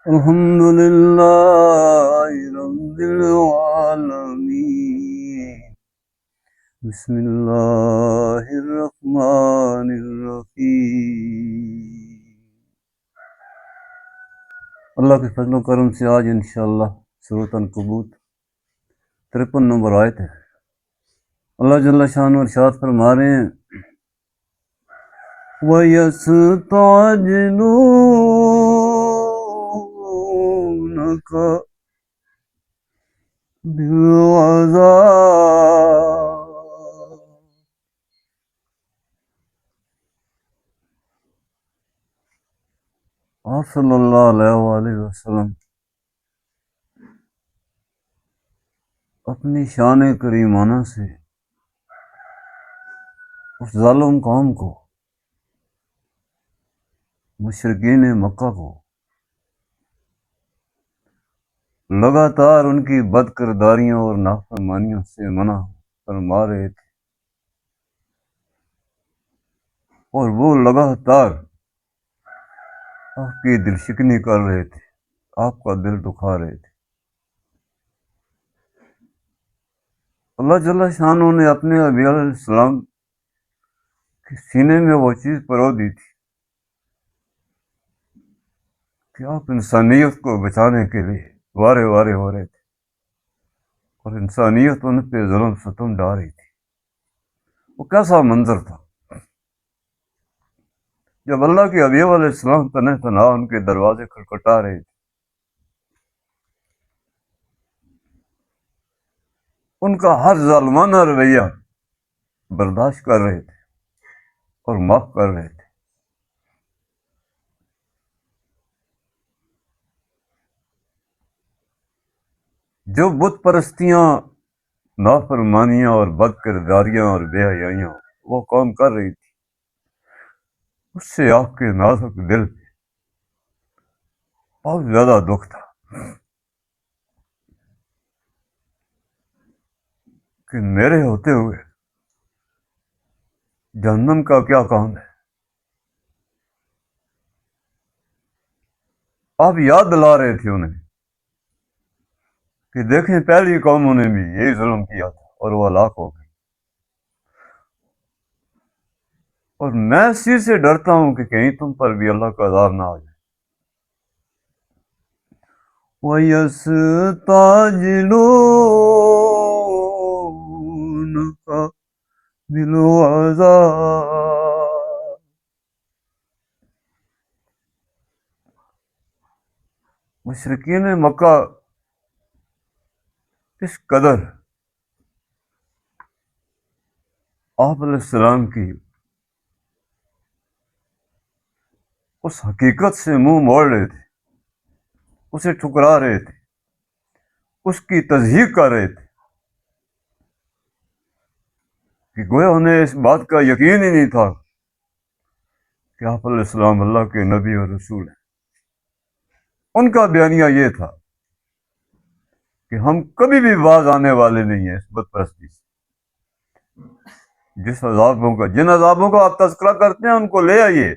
الحمد لله رب العالمين بسم الله الرحمن الرحیم۔ اللہ کے فضل و کرم سے آج انشاءاللہ سورۃ عنکبوت 53 نمبر آیت ہے۔ اللہ جل شانہ ارشاد فرما رہے ہیں وَيَسْتَعْجِلُونَكَ بِالْعَذَابِ۔ آپ صلی اللہ علیہ وآلہ وسلم اپنی شان کریمانہ سے اس ظالم قوم کو، مشرکین مکہ کو لگاتار ان کی بد کرداریوں اور نافرمانیوں سے منع فرما رہے تھے، اور وہ لگاتار آپ کی دل شکنی کر رہے تھے، آپ کا دل دکھا رہے تھے۔ اللہ جل شانہ نے اپنے نبی علیہ السلام کے سینے میں وہ چیز پرو دی تھی کہ آپ انسانیت کو بچانے کے لیے وارے وارے ہو رہے تھے، اور انسانیت ان پہ ظلم ستم ڈال رہی تھی۔ وہ کیسا منظر تھا جب اللہ کے حبیب علیہ السلام تنہ تنہا ان کے دروازے کھٹکھٹا رہے تھے، ان کا ہر ظالمانہ رویہ برداشت کر رہے تھے اور معاف کر رہے تھے۔ جو بت پرستیاں، نافرمانیاں اور بد کرداریاں اور بے حیائیاں وہ قوم کر رہی تھی، اس سے آپ کے نازک دل پہ بہت زیادہ دکھ تھا کہ میرے ہوتے ہوئے جہنم کا کیا کام ہے۔ آپ یاد دلا رہے تھے انہیں کہ دیکھیں پہلی قوموں نے بھی یہی ظلم کیا تھا اور وہ ہلاک ہو گئی، اور میں اس چیز سے ڈرتا ہوں کہ کہیں تم پر بھی اللہ کا عذاب نہ آ جائے۔ وَيَسْتَعْجِلُونَكَ بِالْعَذَابِ۔ مشرکین مکہ اس قدر آپ علیہ السلام کی اس حقیقت سے منہ موڑ رہے تھے، اسے ٹھکرا رہے تھے، اس کی تصدیق کر رہے تھے کہ گویا انہیں اس بات کا یقین ہی نہیں تھا کہ آپ علیہ السلام اللہ کے نبی اور رسول ہیں۔ ان کا بیانیہ یہ تھا کہ ہم کبھی بھی باز آنے والے نہیں ہیں اس بت پرستی سے۔ جن عذابوں کا آپ تذکرہ کرتے ہیں ان کو لے آئیے۔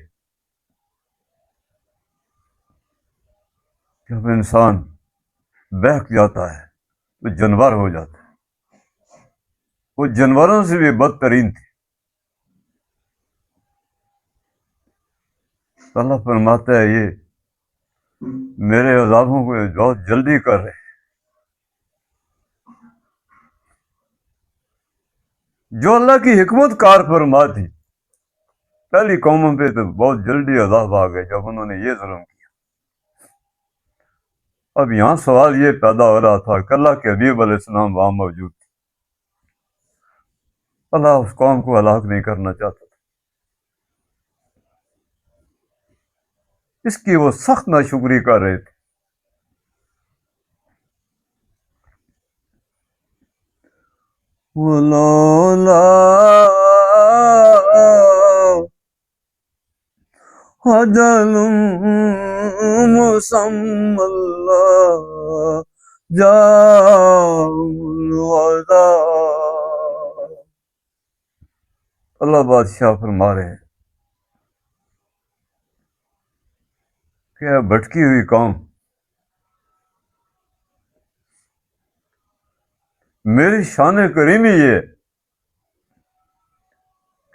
جب انسان بہک جاتا ہے تو جانور ہو جاتا ہے، وہ جانوروں سے بھی بدترین تھے۔ اللہ فرماتا ہے یہ میرے عذابوں کو بہت جلدی کر رہے ہیں۔ جو اللہ کی حکمت کار فرما تھی، پہلی قوموں پہ تو بہت جلدی عذاب آ گئے جب انہوں نے یہ ظلم کیا۔ اب یہاں سوال یہ پیدا ہو رہا تھا کہ اللہ کے حبیب علیہ السلام وہاں موجود تھے، اللہ اس قوم کو ہلاک نہیں کرنا چاہتا تھا، اس کی وہ سخت ناشکری کر رہے تھے۔ وَلَوْلَا أَجَلٌ مُّسَمًّى لَّجَاءَهُمُ الْعَذَابُ۔ اللہ بادشاہ فرما رہے ہیں کہ اے بھٹکی ہوئی قوم، میری شان کریمی یہ ہے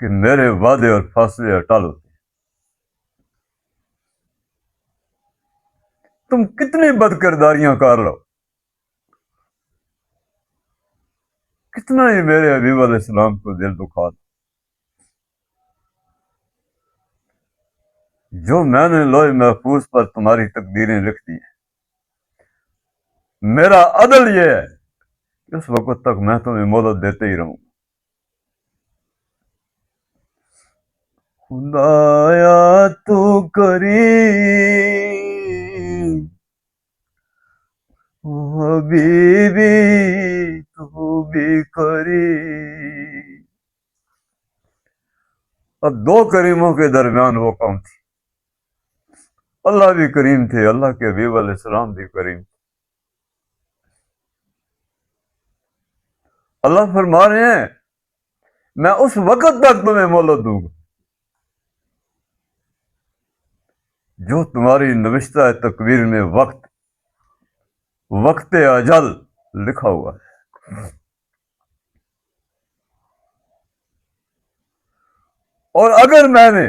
کہ میرے وعدے اور فاصلے اٹل ہوتے ہیں۔ تم کتنی بد کرداریاں کر لو، کتنا ہی میرے حبیب علیہ السلام کو دل دکھا دو، جو میں نے لوح محفوظ پر تمہاری تقدیریں لکھ دی ہیں، میرا عدل یہ ہے کہ اس وقت تک میں تمہیں مہلت دیتے ہی رہوں۔ خدایا تو کریم، حبیبی تو بھی کریم۔ اب دو کریموں کے درمیان وہ کون تھی؟ اللہ بھی کریم تھے، اللہ کے حبیب علیہ السلام بھی کریم تھے۔ اللہ فرما رہے ہیں میں اس وقت تک تمہیں مہلت دوں گا جو تمہاری نوشتہ تقویر میں وقت اجل لکھا ہوا ہے۔ اور اگر میں نے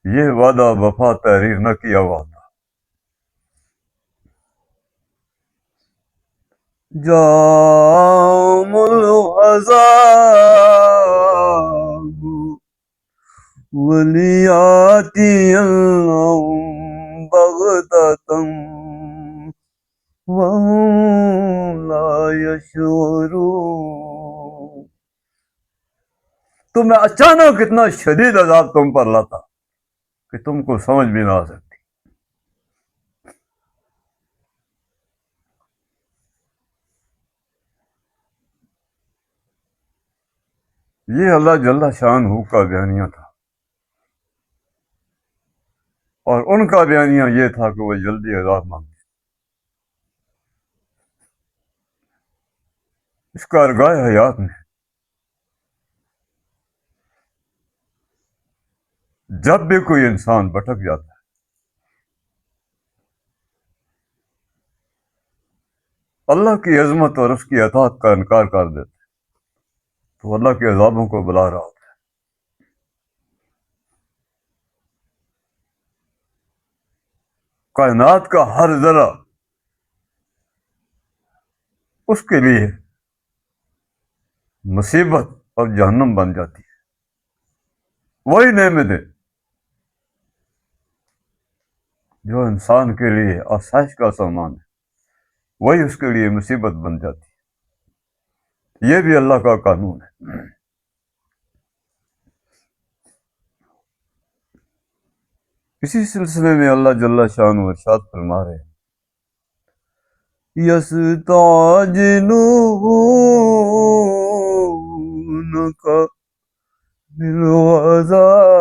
یہ وعدہ وفا تحریر نہ کیا ہوا تھا، جام العذاب ولیاتی بغتتم وهم لا يشعرون۔ تو میں اچانک اتنا شدید عذاب تم پر لاتا کہ تم کو سمجھ بھی نہ آ سکتی۔ یہ اللہ جل شانہ کا بیانیہ تھا، اور ان کا بیانیہ یہ تھا کہ وہ جلدی عذاب مانگتے۔ اس کارگاہ حیات میں جب بھی کوئی انسان بھٹک جاتا ہے، اللہ کی عظمت اور اس کی اطاعت کا انکار کر دیتا ہے، تو اللہ کے عذابوں کو بلا رہا ہوتا ہے۔ کائنات کا ہر ذرہ اس کے لیے مصیبت اور جہنم بن جاتی ہے۔ وہی نعمتیں جو انسان کے لیے آسائش کا سامان ہے، وہی اس کے لیے مصیبت بن جاتی ہے۔ یہ بھی اللہ کا قانون ہے۔ اسی سلسلے میں اللہ جل شانہ ارشاد فرما رہے ہیں یستعجلونک بالعذاب،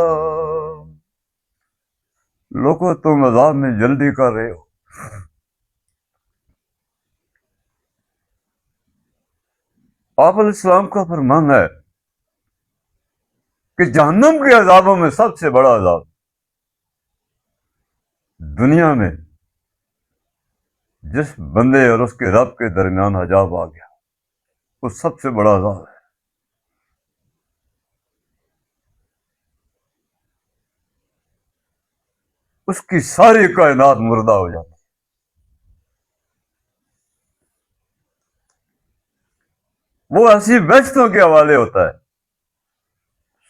لوگوں تم عذاب میں جلدی کر رہے ہو۔ آپ علیہ السلام کا فرمان ہے کہ جہنم کے عذابوں میں سب سے بڑا عذاب دنیا میں جس بندے اور اس کے رب کے درمیان حجاب آ گیا، وہ سب سے بڑا عذاب ہے۔ اس کی ساری کائنات مردہ ہو جاتی، وہ ایسی بہشتوں کے حوالے ہوتا ہے،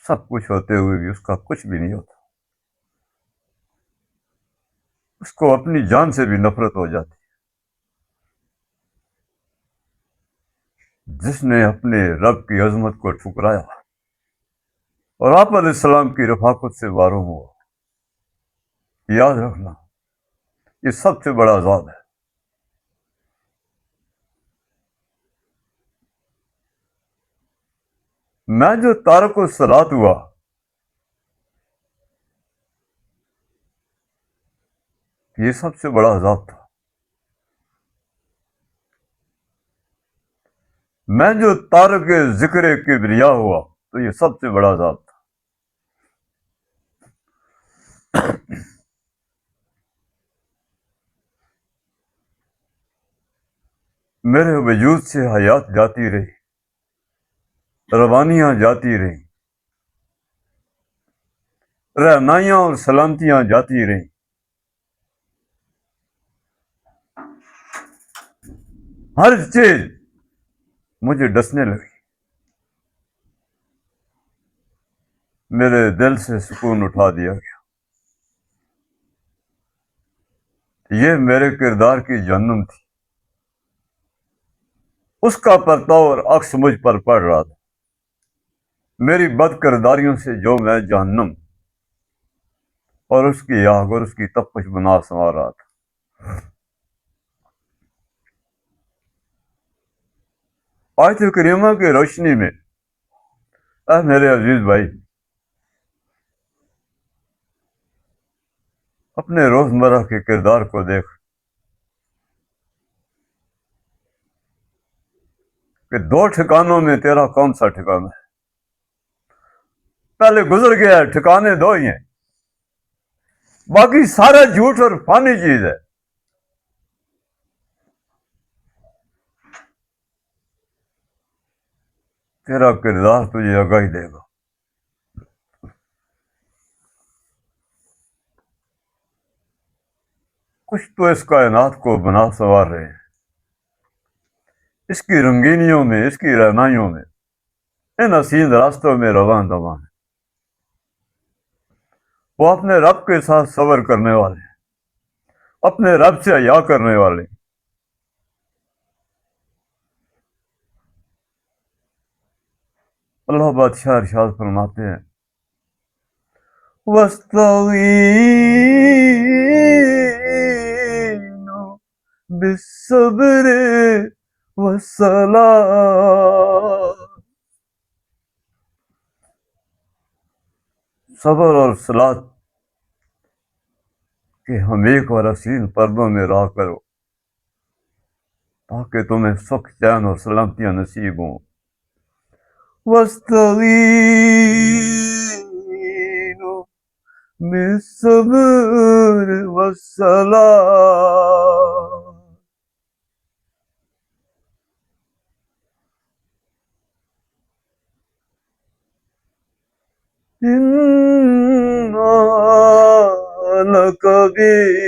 سب کچھ ہوتے ہوئے بھی اس کا کچھ بھی نہیں ہوتا، اس کو اپنی جان سے بھی نفرت ہو جاتی۔ جس نے اپنے رب کی عظمت کو ٹھکرایا اور آپ علیہ السلام کی رفاقت سے محروم ہوا، یاد رکھنا یہ سب سے بڑا عذاب ہے۔ میں جو تارک الصلاۃ ہوا، یہ سب سے بڑا عذاب تھا۔ میں جو تارک ذکر کبریا ہوا، تو یہ سب سے بڑا عذاب تھا۔ میرے وجود سے حیات جاتی رہی، روانیاں جاتی رہیں، رہنائیاں اور سلامتیاں جاتی رہیں۔ ہر چیز مجھے ڈسنے لگی، میرے دل سے سکون اٹھا دیا گیا۔ یہ میرے کردار کی جہنم تھی، اس کا پرتاؤ اور عکس مجھ پر پڑ رہا تھا۔ میری بد کرداریوں سے جو میں جہنم اور اس کی آگ اور اس کی تپش بنا سنوار رہا تھا۔ آیت کریمہ کی روشنی میں اے میرے عزیز بھائی، اپنے روزمرہ کے کردار کو دیکھ کہ دو ٹھکانوں میں تیرا کون سا ٹھکانہ ہے؟ پہلے گزر گیا ہے، ٹھکانے دو ہی ہیں، باقی سارا جھوٹ اور فانی چیز ہے۔ تیرا کردار تجھے آگاہی دے گا۔ کچھ تو اس کائنات کو بنا سنوار رہے ہیں، اس کی رنگینیوں میں، اس کی رہنائیوں میں، ان حسین راستوں میں رواں دواں ہیں۔ وہ اپنے رب کے ساتھ صبر کرنے والے ہیں، اپنے رب سے حیا کرنے والے ہیں۔ اللہ بادشاہ ارشاد فرماتے ہیں وَاسْتَعِینُوا بِالصَّبْرِ وَالصَّلَاةِ، صبر اور صلاۃ کے ہم ایک اور حسین پردوں میں راہ کرو تاکہ تمہیں سکھ چین اور سلامتیاں نصیب ہوں۔ وَاسْتَعِینُوا بِالصَّبْرِ وَالصَّلَاةِ، إِنَّهَا لَكَبِیرٌ،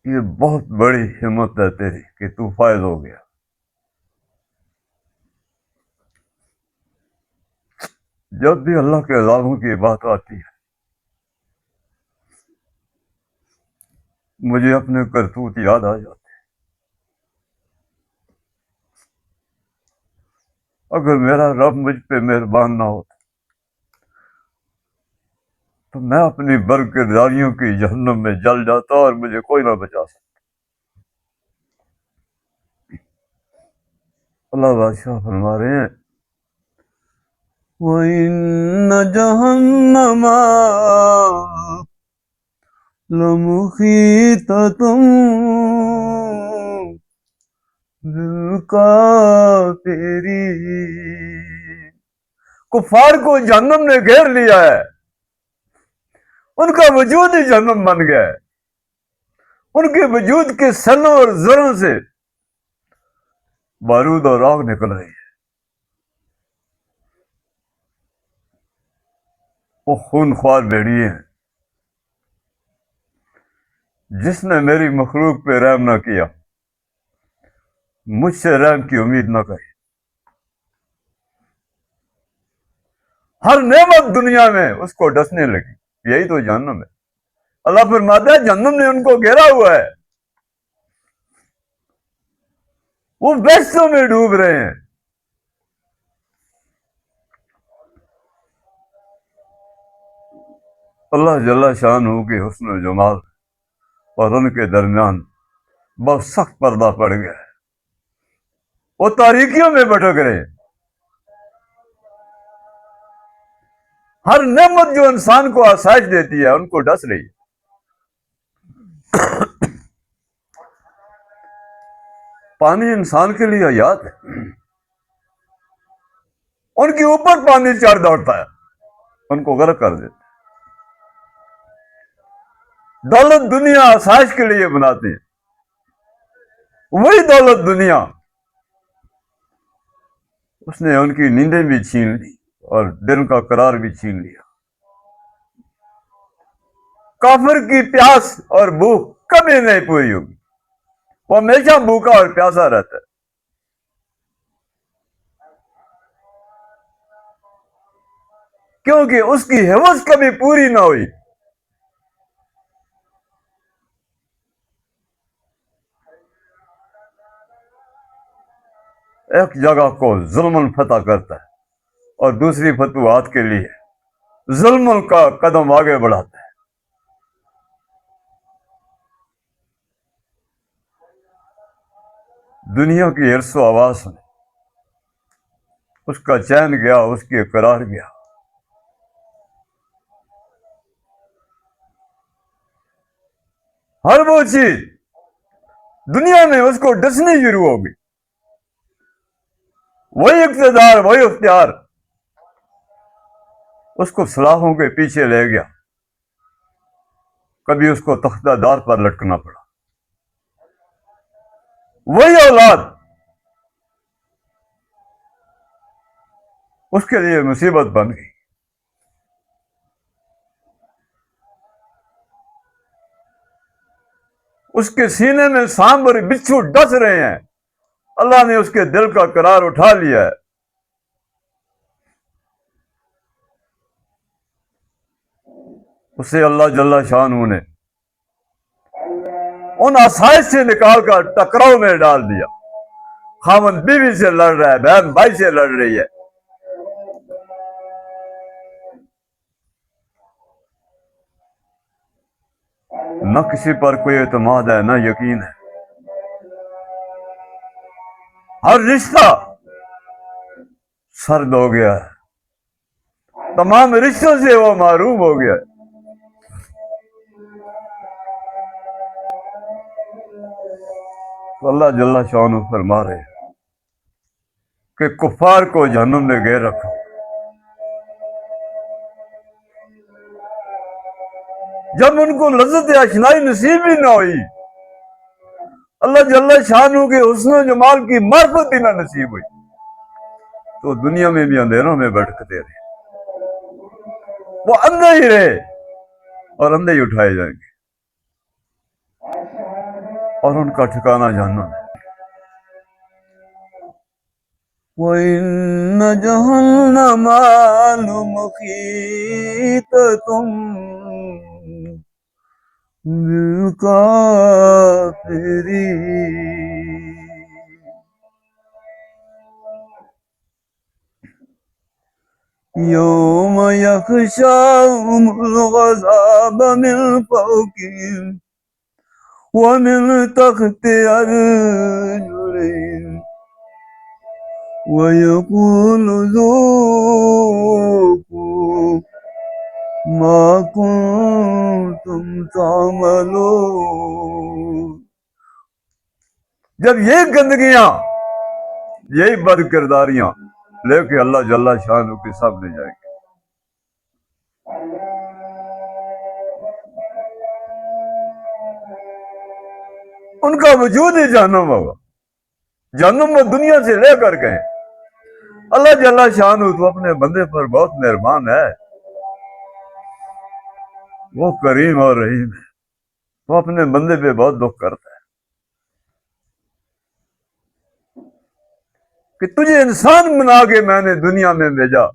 یہ بہت بڑی ہمت ہے تیری کہ تو فائز ہو گیا۔ جب بھی اللہ کے عذابوں کی بات آتی ہے مجھے اپنے کرتوت یاد آ جاتے ہیں۔ اگر میرا رب مجھ پہ مہربان نہ ہوتا تو میں اپنی برکرداریوں کی جہنم میں جل جاتا اور مجھے کوئی نہ بچا سکتا۔ اللہ بادشاہ فرما رہے ہیں وَإِنَّ جَهَنَّمَ لَمُحِيطَةٌ بِالْكَافِرِينَ، کفار کو جہنم نے گھیر لیا ہے، ان کا وجود ہی جہنم بن گیا ہے، ان کے وجود کے سنوں اور زروں سے بارود اور آگ نکل رہی ہے۔ وہ خون خوار بھیڑیے ہیں، جس نے میری مخلوق پہ رحم نہ کیا، مجھ سے رحم کی امید نہ کری۔ ہر نعمت دنیا میں اس کو ڈسنے لگی، یہی تو جہنم ہے۔ اللہ فرماتا ہے جہنم نے ان کو گھیرا ہوا ہے، وہ بحثوں میں ڈوب رہے ہیں۔ اللہ جل شانہ کی حسن و جمال اور ان کے درمیان بہت سخت پردہ پڑ گیا ہے، وہ تاریکیوں میں بھٹک رہے ہیں۔ ہر نعمت جو انسان کو آسائش دیتی ہے ان کو ڈس رہی ہے۔ پانی انسان کے لیے حیات ہے، ان کے اوپر پانی چڑھ دوڑتا ہے، ان کو غرق کر دیتا ہے۔ دولت دنیا آسائش کے لیے بناتے ہیں، وہی دولت دنیا اس نے ان کی نیندیں بھی چھین لی اور دل کا قرار بھی چھین لیا۔ کافر کی پیاس اور بھوک کبھی نہیں پوری ہوگی، وہ ہمیشہ بھوکا اور پیاسا رہتا ہے۔ کیونکہ اس کی ہوس کبھی پوری نہ ہوئی۔ ایک جگہ کو ظلم فتح کرتا ہے اور دوسری فتوحات کے لیے ظلم کا قدم آگے بڑھاتا ہے۔ دنیا کی عرص و آواز میں اس کا چین گیا، اس کی قرار گیا۔ ہر وہ چیز دنیا میں اس کو ڈسنی شروع ہوگی، وہی اقتدار، وہی اختیار اس کو سلاخوں کے پیچھے لے گیا۔ کبھی اس کو تختہ دار پر لٹکنا پڑا، وہی اولاد اس کے لیے مصیبت بن گئی۔ اس کے سینے میں سانپ اور بچھو ڈس رہے ہیں، اللہ نے اس کے دل کا قرار اٹھا لیا ہے۔ اسے اللہ جل شانہ نے ان آسائش سے نکال کر ٹکراؤ میں ڈال دیا۔ خاوند بیوی سے لڑ رہا ہے، بہن بھائی سے لڑ رہی ہے، نہ کسی پر کوئی اعتماد ہے، نہ یقین ہے۔ ہر رشتہ سرد ہو گیا ہے، تمام رشتوں سے وہ محروم ہو گیا ہے۔ تو اللہ جل شانہ فرما رہے ہیں کہ کفار کو جہنم میں گیر رکھو۔ جب ان کو لذت اشنائی نصیب ہی نہ ہوئی، اللہ جل شانہ کے حسن و جمال کی معرفت بھی نہ نصیب ہوئی، تو دنیا میں بھی اندھیروں میں بھٹکتے رہے، وہ اندھے ہی رہے اور اندھے ہی اٹھائے جائیں گے، اور ان کا ٹھکانہ جہنم ہے۔ وَإِنَّ جَهَنَّمَ لَمُحِيطَةٌ بِالْكَافِرِينَ۔ يَوْمَ يَغْشَاهُمُ الْعَذَابُ مِنْ فَوْقِهِمْ وَمِنْ تَحْتِ أَرْجُلِهِمْ وَيَقُولُ ذُوقُوا مَا كُنْتُمْ تَعْمَلُونَ۔ جب یہ گندگیاں، یہی بد کرداریاں لے کے اللہ جل شانہ کے سامنے جائیں گے، ان کا وجود ہی جہنم ہوگا۔ جہنم وہ دنیا سے لے کر گئے۔ اللہ جل شانہ تو اپنے بندے پر بہت مہربان ہے، وہ کریم اور رحیم ہے، وہ اپنے بندے پہ بہت دکھ کرتا ہے کہ تجھے انسان بنا کے میں نے دنیا میں بھیجا،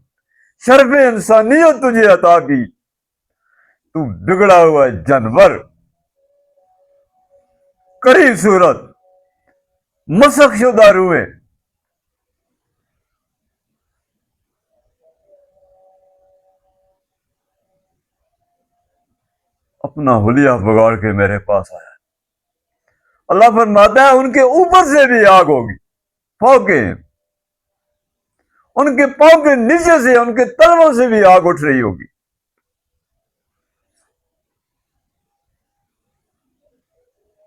شرف انسانیت تجھے عطا کی، تو بگڑا ہوا جانور، کڑی صورت، مسخ شدہ روحیں، اپنا حلیہ بگاڑ کے میرے پاس آیا۔ اللہ فرماتا ہے ان کے اوپر سے بھی آگ ہوگی، فوقے، ان کے پاؤں کے نیچے سے، ان کے تلووں سے بھی آگ اٹھ رہی ہوگی۔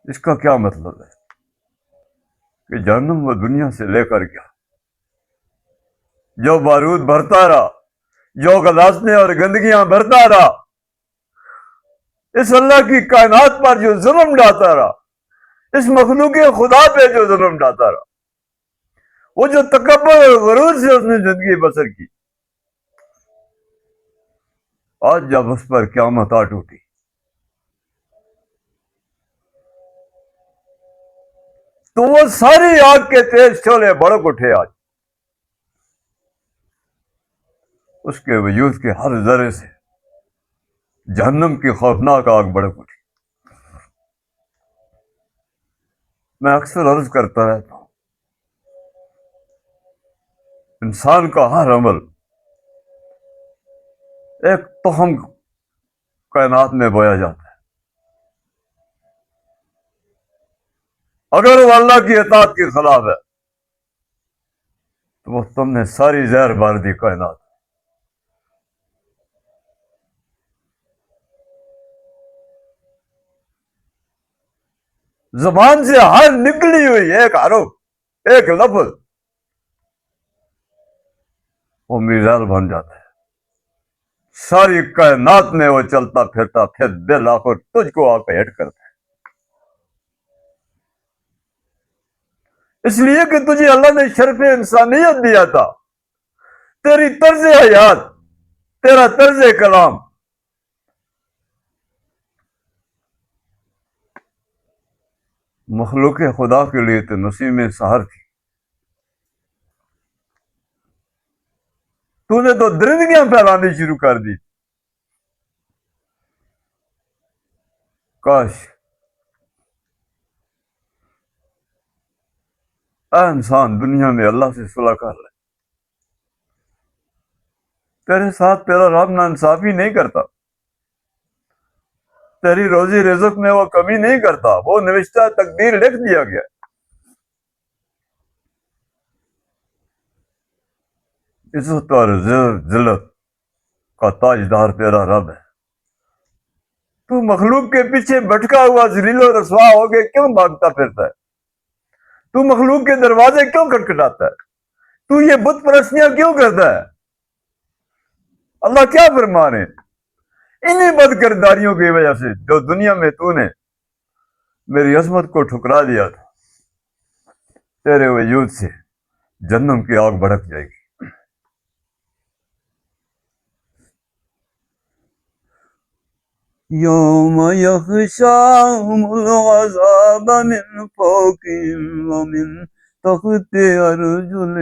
اس کا کیا مطلب ہے کہ جہنم وہ دنیا سے لے کر گیا، جو بارود بھرتا رہا، جو غلاظتیں اور گندگیاں بھرتا رہا، اس اللہ کی کائنات پر جو ظلم ڈالتا رہا، اس مخلوق خدا پہ جو ظلم ڈالتا رہا، وہ جو تکبر اور غرور سے اس نے زندگی بسر کی، آج جب اس پر قیامت آ ٹوٹی تو وہ ساری آگ کے تیز شعلے بھڑک اٹھے. آج اس کے وجود کے ہر ذرے سے جہنم کی خوفناک آگ بھڑک اٹھی. میں اکثر عرض کرتا رہتا ہوں، انسان کا ہر عمل ایک تخم کائنات میں بویا جاتا ہے. اگر وہ اللہ کی اطاعت کے خلاف ہے تو وہ تم نے ساری زہر بار دی کائنات. زبان سے ہر نکلی ہوئی ایک حرف، ایک لفظ، وہ میزائل بن جاتا ہے. ساری کائنات میں وہ چلتا پھرتا پھر بالآخر تجھ کو آ کے ہٹ کرتا ہے. اس لیے کہ تجھے اللہ نے شرف انسانیت دیا تھا. تیری طرز حیات، تیرا طرز کلام مخلوق خدا کے لیے تو نسیم سحر تھی. تو نے تو درندگیاں پھیلانی شروع کر دی. کاش اے انسان دنیا میں اللہ سے صلح کر لے. تیرے ساتھ تیرا رب ناانصافی نہیں کرتا، تیری روزی رزق میں وہ کمی نہیں کرتا. وہ نوشتہ تقدیر لکھ دیا گیا. عزت اور ذلت کا تاجدار تیرا رب ہے. تو مخلوق کے پیچھے بھٹکا ہوا ذلیل و رسوا ہو کے کیوں بھاگتا پھرتا ہے؟ تو مخلوق کے دروازے کیوں کھٹکھٹاتا ہے؟ تو یہ بت پرستیاں کیوں کرتا ہے؟ اللہ کیا فرما رہے ہیں؟ انہی بد کرداریوں کی وجہ سے جو دنیا میں تو نے میری عظمت کو ٹھکرا دیا تھا، تیرے وجود سے جہنم کی آگ بھڑک جائے گی. یوم یغشاہم العذاب من فوقہم ومن تحت ارجلہم.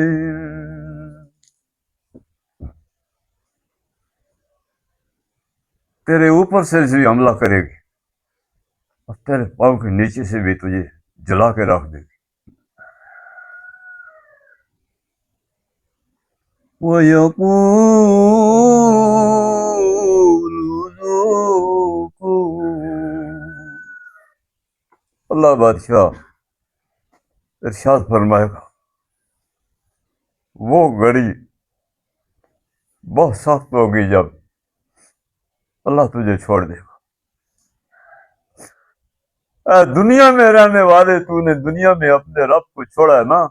تیرے اوپر سے بھی حملہ کرے گی اور تیرے پاؤں کے نیچے سے بھی تجھے جلا کے رکھ دے گی. وَيَقُولُ ذُوقُوا. اللہ بادشاہ ارشاد فرمائے گا، وہ گھڑی بہت سخت ہوگی جب اللہ تجھے چھوڑ دے گا. اے دنیا میں رہنے والے، تو نے دنیا میں اپنے رب کو چھوڑا ہے نا،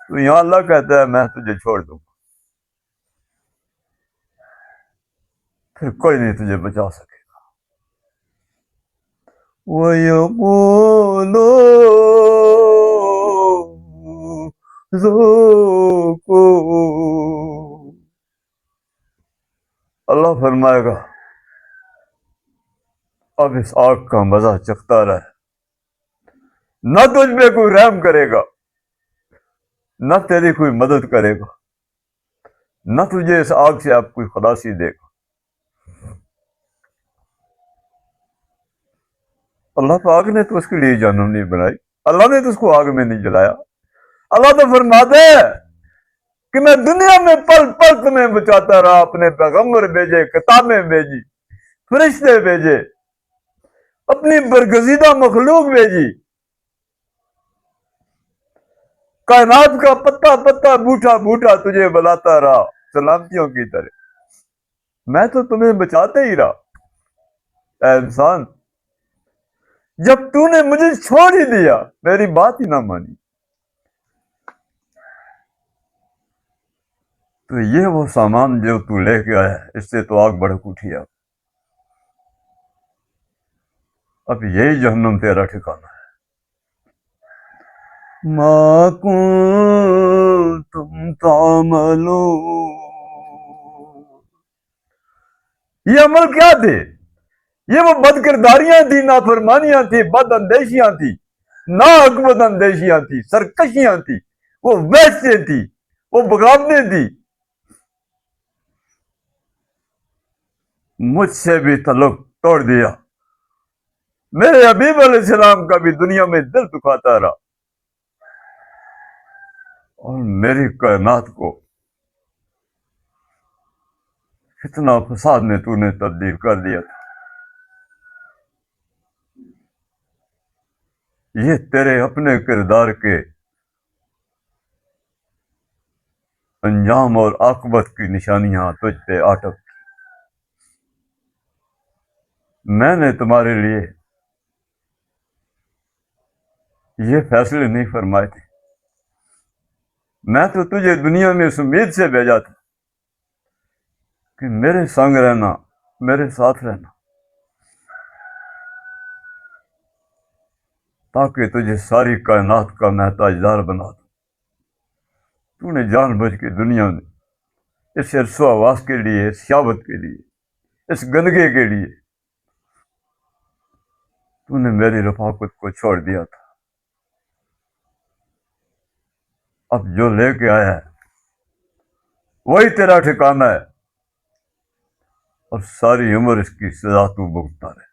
تو یہاں اللہ کہتا ہے میں تجھے چھوڑ دوں گا، پھر کوئی نہیں تجھے بچا سکے گا. وَيَقُولُ ذُوقُوا. اللہ فرمائے گا اب اس آگ کا مزہ چکھتا رہے. نہ تجھ پہ کوئی رحم کرے گا، نہ تیری کوئی مدد کرے گا، نہ تجھے اس آگ سے اب کوئی خلاصی دے گا. اللہ پاک نے تو اس کے لیے جہنم نہیں بنائی، اللہ نے تو اس کو آگ میں نہیں جلایا. اللہ تو فرماتا ہے کہ میں دنیا میں پل پل تمہیں بچاتا رہا. اپنے پیغمبر بھیجے، کتابیں بھیجی، فرشتے بھیجے، اپنی برگزیدہ مخلوق بھیجی، کائنات کا پتا پتا بوٹا بوٹا تجھے بلاتا رہا سلامتیوں کی طرح. میں تو تمہیں بچاتے ہی رہا. اے انسان، جب تو نے مجھے چھوڑ ہی دیا، میری بات ہی نہ مانی، تو یہ وہ سامان جو تو لے کے آیا ہے، اس سے تو آگ بھڑک اٹھی. اب اب یہی جہنم تیرا ٹھکانا ہے. ما کنتم تعملون. یہ عمل کیا تھے؟ یہ وہ بد کرداریاں تھیں، نافرمانیاں تھیں، بد اندیشیاں تھیں، ناحکمت اندیشیاں تھیں، سرکشیاں تھیں، وہ وحشتیں تھیں، وہ بغاوتیں تھیں. مجھ سے بھی تعلق توڑ دیا. میرے حبیب علیہ السلام کا بھی دنیا میں دل دکھاتا رہا، اور میری کائنات کو کتنا فساد میں تو نے تبدیل کر دیا تھا. یہ تیرے اپنے کردار کے انجام اور عاقبت کی نشانیاں تجھ پہ اٹک. میں نے تمہارے لیے یہ فیصلے نہیں فرمائے تھے. میں تو تجھے دنیا میں اس امید سے بھیجا تھا کہ میرے سنگ رہنا، میرے ساتھ رہنا، تاکہ تجھے ساری کائنات کا میں تاجدار بنا دوں. تو نے جان بوجھ کے دنیا میں اس عرص و آواز کے لیے، اس شہوت کے لیے، اس گندگی کے لیے تو نے میری رفاقت کو چھوڑ دیا تھا. اب جو لے کے آیا ہے وہی تیرا ٹھکانہ ہے، اور ساری عمر اس کی سزا تو بھگتتا رہے.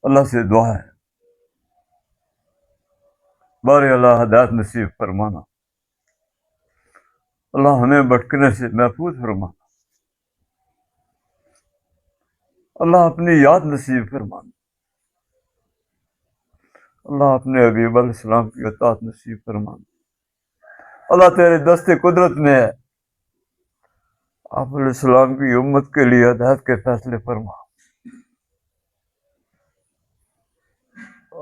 اللہ سے دعا ہے، بارے اللہ ہدایت نصیب فرمانا. اللہ ہمیں بھٹکنے سے محفوظ فرمانا. اللہ اپنی یاد نصیب فرمانا. اللہ اپنے حبیب علیہ السلام کی اطاعت نصیب فرمانا. اللہ تیرے دست قدرت میں ہے، آپ علیہ السلام کی امت کے لیے ہدایت کے فیصلے فرما.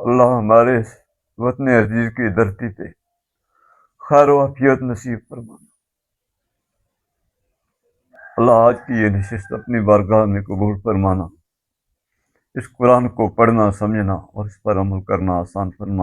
اللہ ہمارے وطن عزیز کی دھرتی پہ خیر و عافیت نصیب فرمانا. اللہ آج کی یہ نشست اپنی بارگاہ میں قبول فرمانا. اس قرآن کو پڑھنا، سمجھنا اور اس پر عمل کرنا آسان فرمانا.